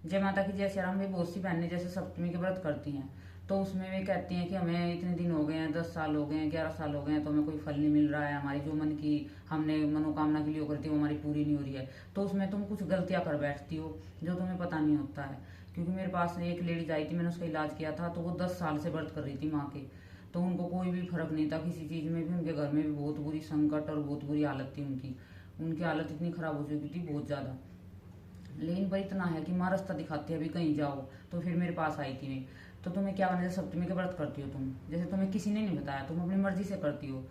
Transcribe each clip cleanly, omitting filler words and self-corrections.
जय माता की जय श्री राम। वे बहुत सी बहनें जैसे सप्तमी के व्रत करती हैं, तो उसमें वे कहती हैं कि हमें इतने दिन हो गए हैं, 10 साल हो गए हैं, 11 साल हो गए हैं, तो हमें कोई फल नहीं मिल रहा है, हमारी जो मन की हमने मनोकामना के लिए करती है वो हमारी पूरी नहीं हो रही है। तो उसमें तुम कुछ गलतियां कर बैठती हो जो तुम्हें पता नहीं होता है। क्योंकि मेरे पास एक लेडीज आई थी, मैंने उसका इलाज किया था, तो वो 10 साल से व्रत कर रही थी माँ के। तो उनको कोई भी फर्क नहीं था किसी चीज में भी। उनके घर में भी बहुत बुरी संकट और बहुत बुरी हालत थी उनकी। उनकी हालत इतनी खराब हो चुकी थी, बहुत ज्यादा। लेकिन पर इतना है कि माँ रास्ता दिखाती है, अभी कहीं जाओ। तो फिर मेरे पास आई थी मैं। तो तुम्हें क्या करना है, जैसे सप्तमी के व्रत करती हो तुम, जैसे तुम्हें किसी ने नहीं बताया, तुम अपनी मर्जी से करती हो।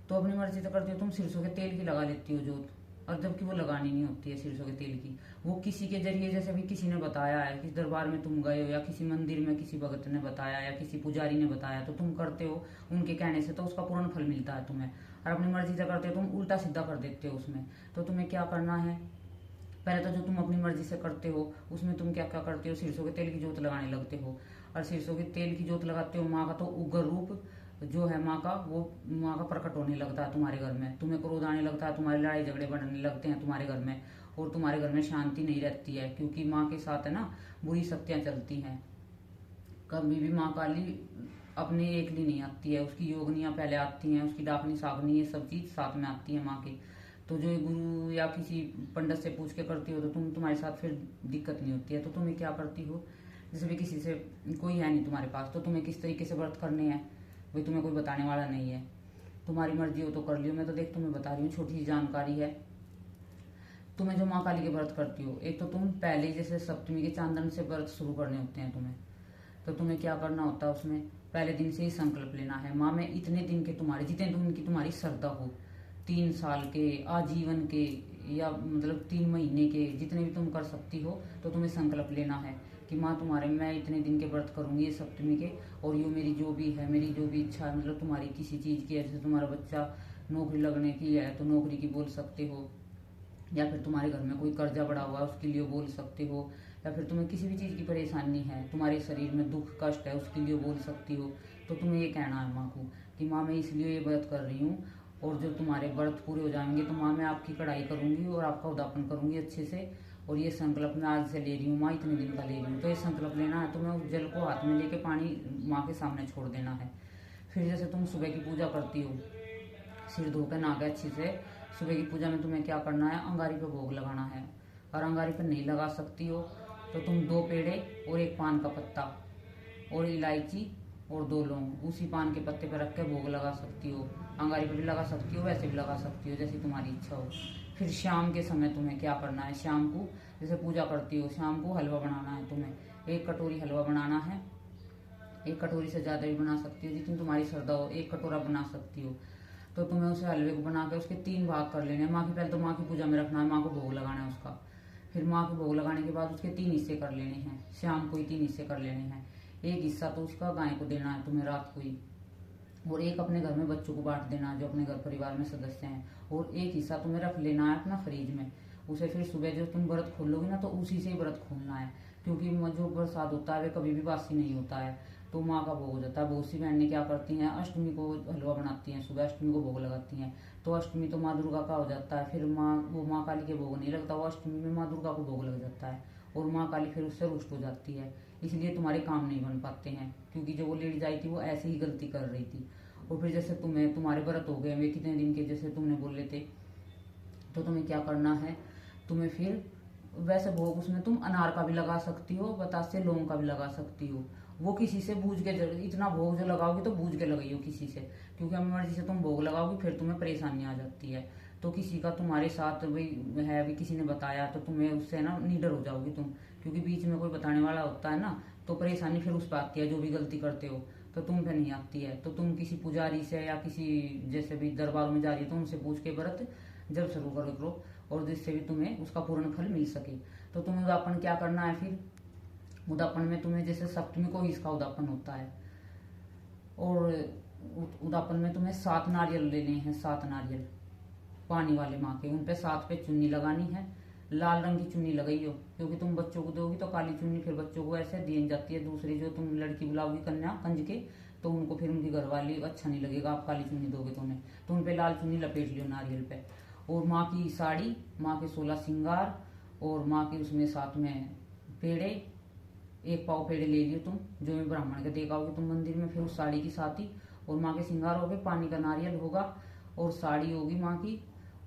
तो अपनी मर्जी से करती हो, तुम सरसों के तेल की लगा लेती हो जोत। और जबकि वो लगानी नहीं होती है सरसों के तेल की। वो किसी के जरिए, जैसे भी किसी ने बताया है, किसी दरबार में तुम गए हो, या किसी मंदिर में किसी भगत ने बताया, या किसी पुजारी ने बताया, तो तुम करते हो उनके कहने से, तो उसका पूर्ण फल मिलता है तुम्हें। और अपनी मर्जी से करते हो, तुम उल्टा सीधा कर देते हो उसमें। तो तुम्हें क्या करना है, पहले तो जो तुम अपनी मर्जी से करते हो उसमें तुम क्या क्या करते हो, सरसों के तेल की जोत लगाने लगते हो। और सरसों के तेल की जोत लगाते हो, माँ का तो उग्र रूप जो है माँ का, वो माँ का प्रकट होने लगता है तुम्हारे घर में। तुम्हें क्रोध आने लगता है, तुम्हारे लड़ाई झगड़े बढ़ने लगते हैं तुम्हारे घर में। और तुम्हारे घर में शांति नहीं रहती है, क्योंकि माँ के साथ है ना बुरी शक्तियां चलती हैं। कभी भी माँ काली अपने एकली नहीं आती है, उसकी योगनियाँ पहले आती हैं, उसकी डाकनी सागनी ये सब चीज साथ में आती है माँ के। तो जो गुरु या किसी पंडित से पूछ के करती हो, तो तुम्हारे साथ फिर दिक्कत नहीं होती है। तो तुम्हें क्या करती हो, जैसे भी किसी से कोई है नहीं तुम्हारे पास, तो तुम्हें किस तरीके से व्रत करने हैं भाई, तुम्हें कोई बताने वाला नहीं है, तुम्हारी मर्जी हो तो कर लियो। मैं तो देख तुम्हें बता रही हूँ, छोटी सी जानकारी है। तुम्हें जो माँ काली के व्रत करती हो, एक तो तुम पहले जैसे सप्तमी के चांदन से व्रत शुरू करने होते हैं तुम्हें। तो तुम्हें क्या करना होता है, उसमें पहले दिन से ही संकल्प लेना है, माँ मैं इतने दिन के तुम्हारे, जितने दिन की तुम्हारी श्रद्धा हो, 3 साल के, आजीवन के, या मतलब 3 महीने के, जितने भी तुम कर सकती हो, तो तुम्हें संकल्प लेना है कि माँ तुम्हारे मैं इतने दिन के व्रत करूंगी ये सप्तमी के। और ये मेरी जो भी है, मेरी जो भी इच्छा है, मतलब तुम्हारी किसी चीज की है, जैसे तुम्हारा बच्चा नौकरी लगने की है तो नौकरी की बोल सकते हो, या फिर तुम्हारे घर में कोई कर्जा पड़ा हुआ है उसके लिए बोल सकते हो, या फिर तुम्हें किसी भी चीज़ की परेशानी है, तुम्हारे शरीर में दुख कष्ट है, उसके लिए बोल सकती हो। तो तुम्हें ये कहना है माँ को कि माँ मैं इसलिए ये व्रत कर रही हूँ, और जो तुम्हारे व्रत पूरे हो जाएंगे तो माँ मैं आपकी कढ़ाई करूंगी और आपका उद्यापन करूंगी अच्छे से। और ये संकल्प मैं आज से ले रही हूँ माँ, इतने दिन का ले रही हूँ। तो ये संकल्प लेना है, तुम्हें उस जल को हाथ में लेके पानी माँ के सामने छोड़ देना है। फिर जैसे तुम सुबह की पूजा करती हो, सिर धो के नहा के अच्छी से, सुबह की पूजा में तुम्हें क्या करना है, अंगारी पे भोग लगाना है। और अंगारी पे नहीं लगा सकती हो तो तुम 2 पेड़े और एक पान का पत्ता और इलायची और 2 लौंग उसी पान के पत्ते पे रख के भोग लगा सकती हो। अंगारी पे भी लगा सकती हो, वैसे भी लगा सकती हो, जैसी तुम्हारी इच्छा हो। फिर शाम के समय तुम्हें क्या करना है, शाम को जैसे पूजा करती हो, शाम को हलवा बनाना है तुम्हें। 1 कटोरी हलवा बनाना है, 1 कटोरी से ज़्यादा भी बना सकती हो, जितनी तुम्हारी श्रद्धा हो, 1 कटोरा बना सकती हो। तो तुम्हें उसे हलवे को बना के उसके 3 भाग कर लेने हैं। माँ की पहले तो माँ की पूजा में रखना है, माँ को भोग लगाना है उसका। फिर माँ को भोग लगाने के बाद उसके 3 हिस्से कर लेने हैं, शाम को ही 3 हिस्से कर लेने हैं। एक हिस्सा तो उसका गाय को देना है तुम्हें रात को ही, और एक अपने घर में बच्चों को बांट देना है जो अपने घर परिवार में सदस्य हैं। और एक हिस्सा तुम्हें रख लेना है अपना फ्रिज में। उसे फिर सुबह जो तुम व्रत खोलोगे ना, तो उसी से ही व्रत खोलना है, क्योंकि जो प्रसाद होता है वह कभी भी बासी नहीं होता है, तो माँ का भोग हो जाता है। बहुत सी बहनें क्या करती हैं, अष्टमी को हलवा बनाती हैं, सुबह अष्टमी को भोग लगाती हैं। तो अष्टमी तो माँ दुर्गा का हो जाता है, फिर वो माँ काली के भोग नहीं लगता, वो अष्टमी में माँ दुर्गा को भोग लग जाता है, और माँ काली फिर उससे रुष्ट हो जाती है। इसलिए तुम्हारे काम नहीं बन पाते हैं, क्योंकि जो वो लेडीज आई थी वो ऐसे ही गलती कर रही थी। और फिर जैसे तुम्हारे व्रत हो गए वे कितने दिन के, जैसे तुमने बोले थे, तो तुम्हें क्या करना है, तुम्हें फिर वैसे भोग उसमें तुम अनार का भी लगा सकती हो, बतासे लौंग का भी लगा सकती हो। वो किसी से बूझ के इतना भोग जो लगाओगी तो बूझ के लगाइयो किसी से, क्योंकि अपनी मर्जी से तुम भोग लगाओगी फिर तुम्हें परेशानी आ जाती है। तो किसी का तुम्हारे साथ भाई है भी, किसी ने बताया, तो तुम्हें उससे ना निडर हो जाओगी तुम, क्योंकि बीच में कोई बताने वाला होता है ना, तो परेशानी फिर उस पर आती है। जो भी गलती करते हो तो तुम पे नहीं आती है। तो तुम किसी पुजारी से या किसी जैसे भी दरबारों में जा रही हो तो उनसे पूछ के व्रत जब शुरू करो, और जिससे भी तुम्हें उसका पूर्ण फल मिल सके। तो तुम्हें उदापन क्या करना है, फिर उदापन में तुम्हें जैसे सप्तमी को ही इसका उदापन होता है, और उदापन में तुम्हें 7 नारियल लेने हैं, 7 नारियल पानी वाले माँ के, उन पे 7 पे चुन्नी लगानी है। लाल रंग की चुन्नी लगाई हो, क्योंकि तुम बच्चों को दोगी तो काली चुन्नी फिर बच्चों को ऐसे दी जाती है। दूसरी जो तुम लड़की बुलाओगी कन्या कंज के, तो उनको फिर उनकी घरवाली अच्छा नहीं लगेगा, आप काली चुन्नी दोगे तो उन्हें, तो उन पे लाल चुन्नी लपेट लियो नारियल पे। और माँ की साड़ी, माँ के 16 श्रृंगार, और माँ की उसमें साथ में पेड़े, 1 पाव पेड़े ले लियो तुम, जो मैं ब्राह्मण के देखाओगे तुम मंदिर में। फिर उस साड़ी की साथी और माँ के श्रृंगार हो गए, पानी का नारियल होगा और साड़ी होगी माँ की,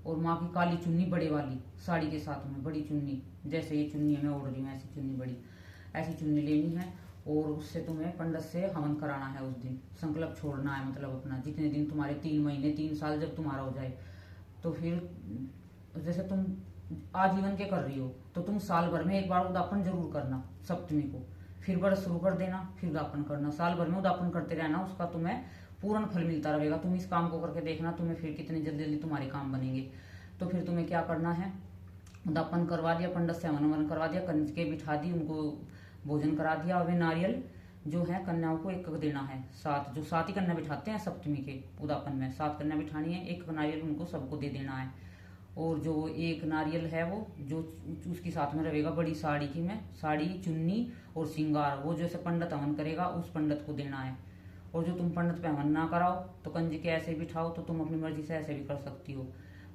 और माँ की काली चुन्नी बड़े वाली साड़ी के साथ में, बड़ी चुन्नी, जैसे ये चुन्नी मैं ओढ़ रही हूँ ऐसी चुन्नी बड़ी, ऐसी चुन्नी लेनी है। और उससे तुम्हें पंडित से हवन कराना है। उस दिन संकल्प छोड़ना है, मतलब अपना जितने दिन तुम्हारे 3 महीने 3 साल जब तुम्हारा हो जाए, तो फिर जैसे तुम आजीवन के कर रही हो तो तुम साल भर में एक बार उदापन जरूर करना सप्तमी को, फिर व्रत शुरू कर देना, फिर उदापन करना, साल भर में उदापन करते रहना, उसका तुम्हें पूर्ण फल मिलता रहेगा। तुम इस काम को करके देखना, तुम्हें फिर कितनी जल्दी जल्दी तुम्हारे काम बनेंगे। तो फिर तुम्हें क्या करना है, उदापन करवा दिया, पंडित से हवन ववन करवा दिया, कंजके बिठा दी, उनको भोजन करा दिया। और वे नारियल जो है कन्याओं को एक देना है, 7 जो 7 ही कन्या बिठाते हैं सप्तमी के उदापन में, 7 कन्या बिठानी है, 1 नारियल उनको सबको दे देना है। और जो 1 नारियल है वो जो उसके साथ में रहेगा बड़ी साड़ी की में, साड़ी चुन्नी और श्रृंगार, वो जैसे पंडित हवन करेगा उस पंडित को देना है। और जो तुम पंडित पे हवन ना कराओ तो कंजके ऐसे बिठाओ, तो तुम अपनी मर्जी से ऐसे भी कर सकती हो,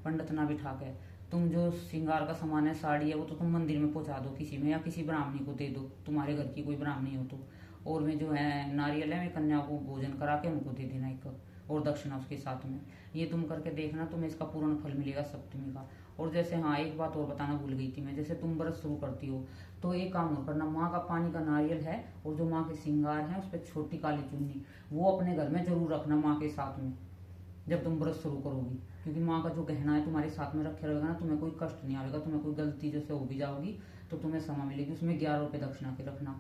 पंडित ना बिठा के। तुम जो श्रृंगार का सामान है, साड़ी है, वो तो तुम मंदिर में पहुंचा दो किसी में, या किसी ब्राह्मणी को दे दो, तुम्हारे घर की कोई ब्राह्मणी हो तो। और में जो है नारियल है, वे कन्याओं को भोजन करा के उनको दे देना एक, और दक्षिणा उसके साथ में। ये तुम करके देखना, तुम्हें इसका पूर्ण फल मिलेगा सप्तमी का। और जैसे हाँ, एक बात और बताना भूल गई थी मैं, जैसे तुम व्रत शुरू करती हो तो एक काम और करना, माँ का पानी का नारियल है और जो माँ के श्रृंगार है उस पर छोटी काली चुन्नी, वो अपने घर में जरूर रखना माँ के साथ में जब तुम व्रत शुरू करोगी। क्योंकि माँ का जो गहना है तुम्हारे साथ में रखे रहेगा ना, तुम्हें कोई कष्ट नहीं आएगा, तुम्हें कोई गलती जैसे हो भी जाओगी तो तुम्हें क्षमा मिलेगी। उसमें 11 रुपये दक्षिणा के रखना,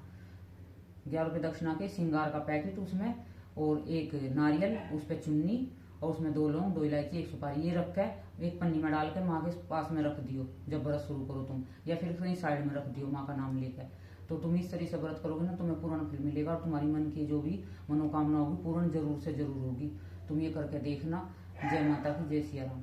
11 रुपये दक्षिणा के, श्रृंगार का पैकेट उसमें, और 1 नारियल, उस पर चुन्नी, और उसमें 2 लौंग, 2 इलायची, 1 सुपारी, ये रख के एक पन्नी में डाल के माँ के पास में रख दियो जब व्रत शुरू करो तुम, या फिर कहीं साइड में रख दियो माँ का नाम लेकर। तो तुम इस तरह से व्रत करोगे ना, तुम्हें पूर्ण फल मिलेगा और तुम्हारी मन की जो भी मनोकामना होगी पूर्ण जरूर से जरूर होगी। तुम ये करके देखना। जय माता की, जय सिया राम।